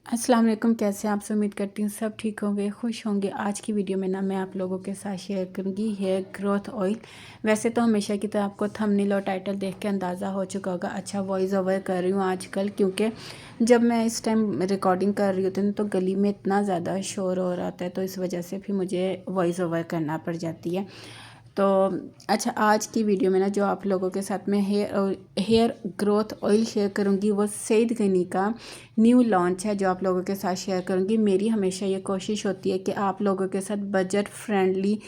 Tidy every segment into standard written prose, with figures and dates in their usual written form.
अस्सलाम वालेकुम। कैसे हैं आप सब? उम्मीद करती हूँ सब ठीक होंगे, खुश होंगे। आज की वीडियो में ना मैं आप लोगों के साथ शेयर करूँगी हेयर ग्रोथ ऑयल। वैसे तो हमेशा की तरह आपको थंबनेल और टाइटल देख के अंदाज़ा हो चुका होगा। अच्छा, वॉइस ओवर कर रही हूँ आजकल क्योंकि जब मैं इस टाइम रिकॉर्डिंग कर रही होती हूँ तो गली में इतना ज़्यादा शोर हो रहा था, तो इस वजह से फिर मुझे वॉइस ओवर करना पड़ जाती है। तो अच्छा, आज की वीडियो में ना जो आप लोगों के साथ में हेयर ग्रोथ ऑयल शेयर करूंगी वो सईद गनी का न्यू लॉन्च है जो आप लोगों के साथ शेयर करूंगी। मेरी हमेशा ये कोशिश होती है कि आप लोगों के साथ बजट फ्रेंडली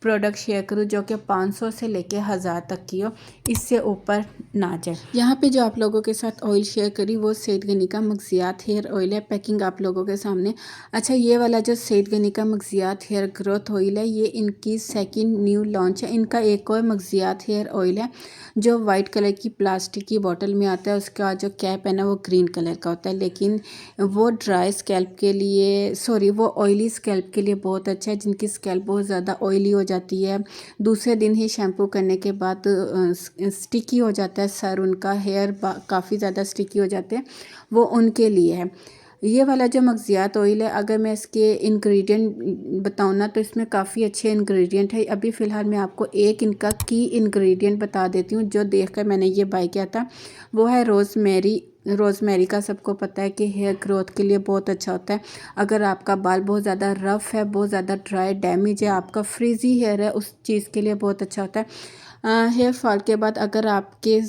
प्रोडक्ट शेयर करूँ जो कि 500 से लेके 1000 तक की हो, इससे ऊपर ना जाए। यहाँ पे जो आप लोगों के साथ ऑयल शेयर करी वो सईद गनी का मगजियात हेयर ऑयल है। पैकिंग आप लोगों के सामने। अच्छा, ये वाला जो सईद गनी का मगजियात हेयर ग्रोथ ऑयल है ये इनकी सेकंड न्यू लॉन्च है। इनका एक और मगजियात हेयर ऑयल है जो वाइट कलर की प्लास्टिक की बॉटल में आता है। उसका जो कैप है ना वो ग्रीन कलर का होता है, लेकिन वो ड्राई स्कैल्प के लिए वो ऑयली स्कैल्प के लिए बहुत अच्छा है। जिनकी स्कैल्प बहुत ज़्यादा ऑयली हो जाती है, दूसरे दिन ही शैम्पू करने के बाद स्टिकी हो जाता है सर, उनका हेयर काफ़ी ज़्यादा स्टिकी हो जाते हैं, वो उनके लिए है। ये वाला जो मगजियात ऑयल है, अगर मैं इसके इंग्रेडिएंट बताऊँ ना तो इसमें काफ़ी अच्छे इंग्रेडिएंट है। अभी फ़िलहाल मैं आपको एक इनका की इंग्रेडिएंट बता देती हूँ जो देखकर मैंने ये बाय किया था। वो है रोज़मेरी। रोज़मेरी का सबको पता है कि हेयर ग्रोथ के लिए बहुत अच्छा होता है। अगर आपका बाल बहुत ज़्यादा रफ़ है, बहुत ज़्यादा ड्राई डैमेज है, आपका फ्रीज़ी हेयर है, उस चीज़ के लिए बहुत अच्छा होता है। हेयर फॉल के बाद अगर आपके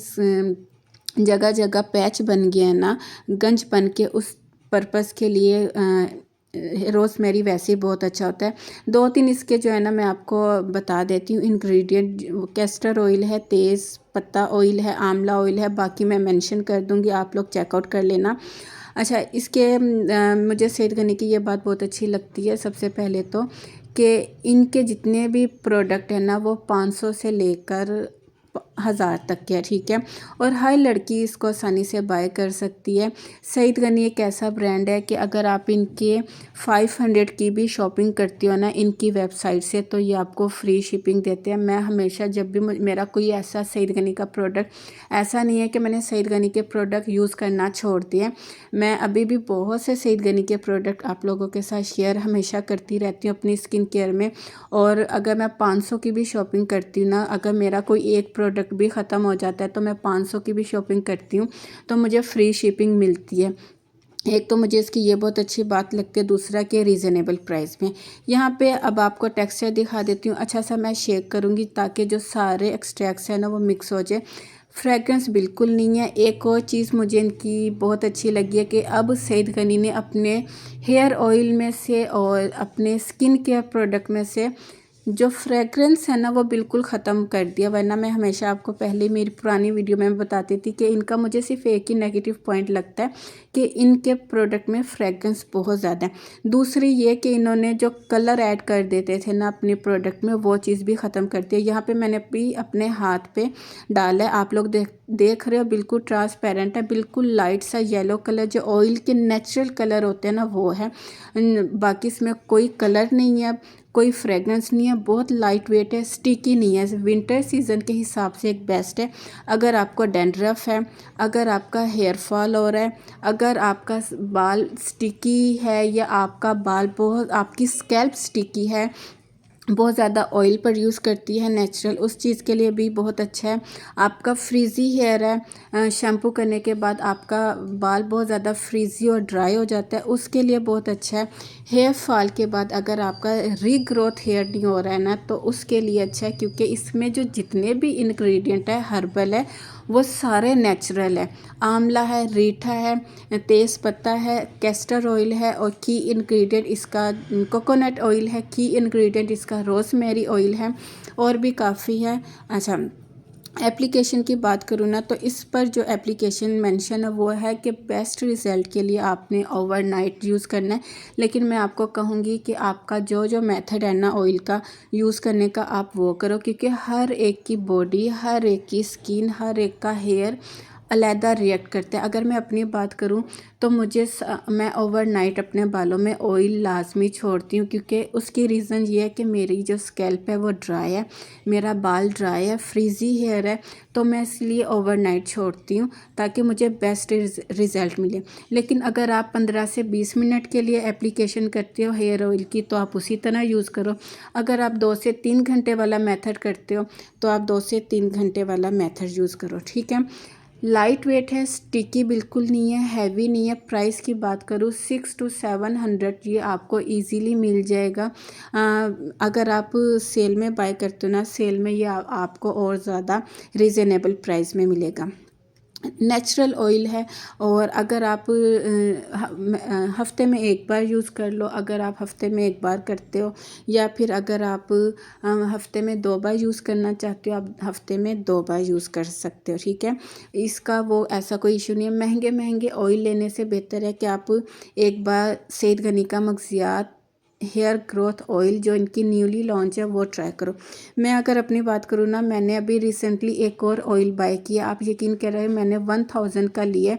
जगह जगह पैच बन गया है ना, गंज बन के, उस पर्पज़ के लिए रोज़मेरी वैसे ही बहुत अच्छा होता है। 2-3 इसके जो है ना मैं आपको बता देती हूँ इंग्रेडिएंट। कैस्टर ऑयल है, तेज़ पत्ता ऑयल है, आंवला ऑयल है, बाकी मैं मेंशन कर दूँगी, आप लोग चेकआउट कर लेना। अच्छा, इसके मुझे सईद गनी की ये बात बहुत अच्छी लगती है सबसे पहले तो, कि इनके जितने भी प्रोडक्ट हैं ना वो 500 से लेकर 1000 तक के है, ठीक है। और हर लड़की इसको आसानी से बाय कर सकती है। सईद गनी एक ऐसा ब्रांड है कि अगर आप इनके 500 की भी शॉपिंग करती हो ना इनकी वेबसाइट से, तो ये आपको फ्री शिपिंग देते हैं। मैं हमेशा जब भी मेरा कोई ऐसा सईद गनी का प्रोडक्ट, ऐसा नहीं है कि मैंने सईद गनी के प्रोडक्ट यूज़ करना छोड़ दिए, मैं अभी भी बहुत से सईद गनी के प्रोडक्ट आप लोगों के साथ शेयर हमेशा करती रहती हूँ अपनी स्किन केयर में। और अगर मैं 500 की भी शॉपिंग करती हूँ ना, अगर मेरा कोई एक प्रोडक्ट भी ख़त्म हो जाता है तो मैं 500 की भी शॉपिंग करती हूँ तो मुझे फ्री शिपिंग मिलती है। एक तो मुझे इसकी ये बहुत अच्छी बात लगती है, दूसरा कि रीज़नेबल प्राइस में। यहाँ पे अब आपको टेक्सचर दिखा देती हूँ। अच्छा सा मैं शेक करूँगी ताकि जो सारे एक्सट्रैक्ट्स हैं ना वो मिक्स हो जाए। फ्रेगरेंस बिल्कुल नहीं है। एक और चीज़ मुझे इनकी बहुत अच्छी लगी है कि अब सईद गनी ने अपने हेयर ऑयल में से और अपने स्किन केयर प्रोडक्ट में से जो फ्रेगरेंस है ना वो बिल्कुल ख़त्म कर दिया। वरना मैं हमेशा आपको पहले मेरी पुरानी वीडियो में बताती थी कि इनका मुझे सिर्फ एक ही नेगेटिव पॉइंट लगता है कि इनके प्रोडक्ट में फ्रेगरेंस बहुत ज़्यादा है। दूसरी ये कि इन्होंने जो कलर ऐड कर देते थे ना अपने प्रोडक्ट में, वो चीज़ भी ख़त्म कर दी है। यहाँ पे मैंने भी अपने हाथ पे डाला है, आप लोग देख रहे हो, बिल्कुल ट्रांसपेरेंट है, बिल्कुल लाइट सा येलो कलर जो ऑयल के नेचुरल कलर होते हैं ना वो है। बाकी इसमें कोई कलर नहीं है, कोई फ्रेगरेंस नहीं है, बहुत लाइट वेट है, स्टिकी नहीं है। विंटर सीज़न के हिसाब से एक बेस्ट है। अगर आपको डैंड्रफ है, अगर आपका हेयर फॉल हो रहा है, अगर आपका बाल स्टिकी है या आपका बाल बहुत, आपकी स्कैल्प स्टिकी है, बहुत ज़्यादा ऑयल प्रोड्यूस करती है नेचुरल, उस चीज़ के लिए भी बहुत अच्छा है। आपका फ्रीज़ी हेयर है, शैम्पू करने के बाद आपका बाल बहुत ज़्यादा फ्रीज़ी और ड्राई हो जाता है, उसके लिए बहुत अच्छा है। हेयर फॉल के बाद अगर आपका रीग्रोथ हेयर नहीं हो रहा है ना तो उसके लिए अच्छा है, क्योंकि इसमें जो जितने भी इंग्रेडिएंट है हर्बल है, वो सारे नेचुरल है। आंवला है, रीठा है, तेज़ पत्ता है, कैस्टर ऑयल है, और की इंग्रेडिएंट इसका कोकोनट ऑयल है, की इंग्रेडिएंट इसका रोज़मेरी ऑयल है, और भी काफ़ी है। अच्छा, एप्लीकेशन की बात करूँ ना तो इस पर जो एप्लीकेशन मेंशन है वो है कि बेस्ट रिज़ल्ट के लिए आपने ओवरनाइट यूज़ करना है। लेकिन मैं आपको कहूँगी कि आपका जो जो मेथड है ना ऑयल का यूज़ करने का, आप वो करो, क्योंकि हर एक की बॉडी, हर एक की स्किन, हर एक का हेयर अलहदा रिएक्ट करते हैं। अगर मैं अपनी बात करूं तो मैं ओवरनाइट अपने बालों में ऑयल लाजमी छोड़ती हूँ, क्योंकि उसकी रीज़न ये है कि मेरी जो स्कैल्प है वो ड्राई है, मेरा बाल ड्राई है, फ्रीज़ी हेयर है, तो मैं इसलिए ओवरनाइट छोड़ती हूँ ताकि मुझे बेस्ट रिज़ल्ट मिले। लेकिन अगर आप 15 से 20 मिनट के लिए एप्लीकेशन करते हो हेयर ऑयल की तो आप उसी तरह यूज़ करो। अगर आप 2 से 3 घंटे वाला मेथड करते हो तो आप 2 से 3 घंटे वाला मेथड यूज़ करो, ठीक है। लाइट वेट है, स्टिकी बिल्कुल नहीं है, हैवी नहीं है। प्राइस की बात करूँ 600 to 700 ये आपको इजीली मिल जाएगा। अगर आप सेल में बाय करते हो ना, सेल में ये आपको और ज़्यादा रीज़नेबल प्राइस में मिलेगा। नेचुरल ऑयल है, और अगर आप हफ्ते में एक बार यूज़ कर लो, अगर आप हफ्ते में एक बार करते हो, या फिर अगर आप हफ्ते में 2 बार यूज़ करना चाहते हो, आप हफ्ते में 2 बार यूज़ कर सकते हो, ठीक है। इसका वो ऐसा कोई इशू नहीं है। महंगे महंगे ऑयल लेने से बेहतर है कि आप एक बार सैयद गनी का मगज़ियात हेयर ग्रोथ ऑयल जो इनकी न्यूली लॉन्च है वो ट्राई करो। मैं अगर अपनी बात करूँ ना, मैंने अभी रिसेंटली एक और ऑयल बाय किया, आप यकीन कर रहे हो, मैंने 1000 का लिया,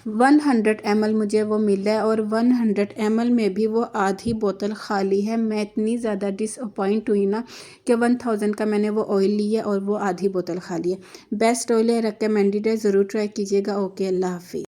100 ml मुझे वो मिला है, और 100 ml में भी वो आधी बोतल खाली है। मैं इतनी ज़्यादा डिसअपॉइंट हुई ना कि 1000 का मैंने वो ऑयल लिया और वो आधी बोतल खाली है। बेस्ट ऑयल है, रिकमेंडेड है, ज़रूर ट्राई कीजिएगा। ओके, अल्लाह हाफिज़।